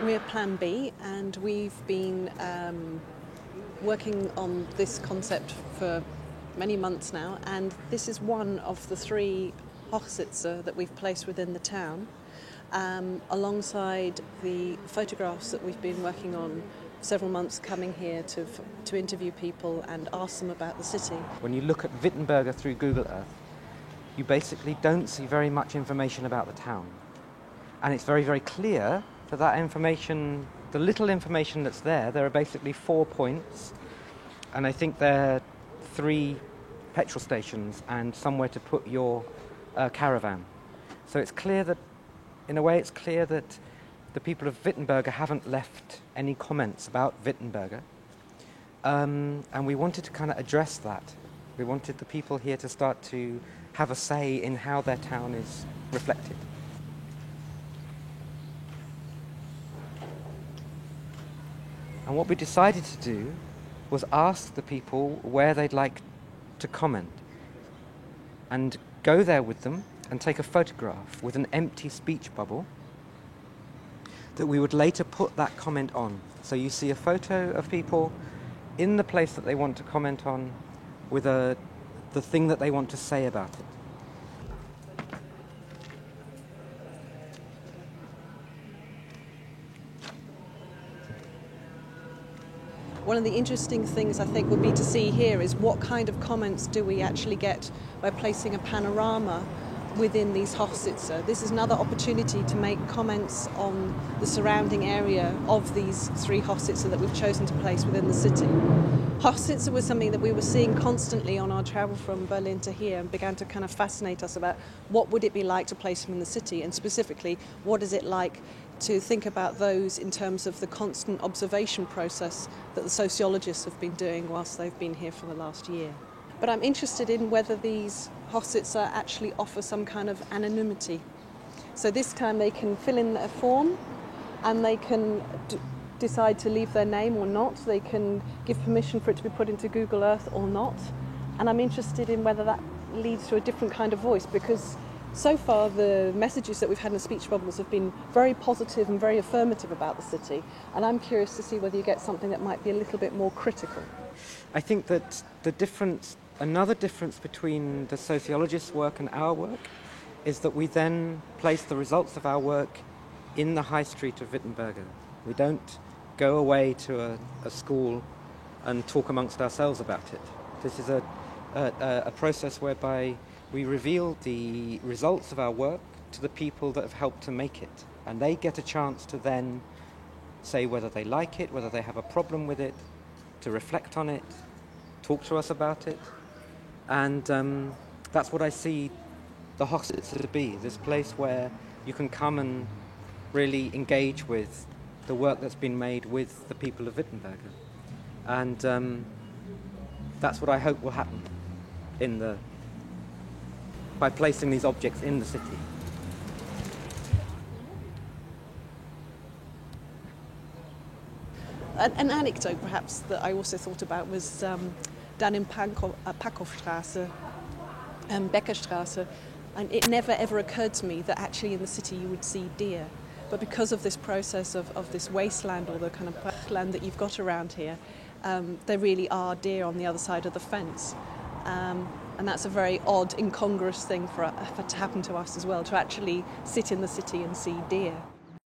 We're Plan B, and we've been working on this concept for many months now, and this is one of the 3 Hochsitze that we've placed within the town, alongside the photographs that we've been working on several months, coming here to interview people and ask them about the city. When you look at Wittenberge through Google Earth, you basically don't see very much information about the town. And it's very, very clear that information, the little information that's there are basically 4 points, and I think there are 3 petrol stations and somewhere to put your caravan. So it's clear that, in a way, it's clear that the people of Wittenberge haven't left any comments about Wittenberge. And we wanted to kind of address that. We wanted the people here to start to have a say in how their town is reflected. And what we decided to do was ask the people where they'd like to comment, and go there with them and take a photograph with an empty speech bubble that we would later put that comment on. So you see a photo of people in the place that they want to comment on with the thing that they want to say about it. One of the interesting things I think would be to see here is what kind of comments do we actually get by placing a panorama within these Hochsitze. This is another opportunity to make comments on the surrounding area of these 3 Hochsitze that we've chosen to place within the city. Hochsitze was something that we were seeing constantly on our travel from Berlin to here, and began to kind of fascinate us about what would it be like to place them in the city, and specifically what is it like to think about those in terms of the constant observation process that the sociologists have been doing whilst they've been here for the last year. But I'm interested in whether these Hochsitze actually offer some kind of anonymity. So this time they can fill in a form, and they can decide to leave their name or not. They can give permission for it to be put into Google Earth or not. And I'm interested in whether that leads to a different kind of voice, because so far the messages that we've had in the speech bubbles have been very positive and very affirmative about the city, and I'm curious to see whether you get something that might be a little bit more critical. I think that another difference between the sociologists' work and our work is that we then place the results of our work in the high street of Wittenberge. We don't go away to a school and talk amongst ourselves about it. This is a process whereby we reveal the results of our work to the people that have helped to make it, and they get a chance to then say whether they like it, whether they have a problem with it, to reflect on it, talk to us about it. And that's what I see the Hochsitze to be, this place where you can come and really engage with the work that's been made with the people of Wittenberge. And that's what I hope will happen by placing these objects in the city. An anecdote perhaps that I also thought about was down in Packhofstrasse, Beckerstrasse, and it never ever occurred to me that actually in the city you would see deer. But because of this process of this wasteland, or the kind of land that you've got around here, there really are deer on the other side of the fence. And that's a very odd, incongruous thing to happen to us as well, to actually sit in the city and see deer.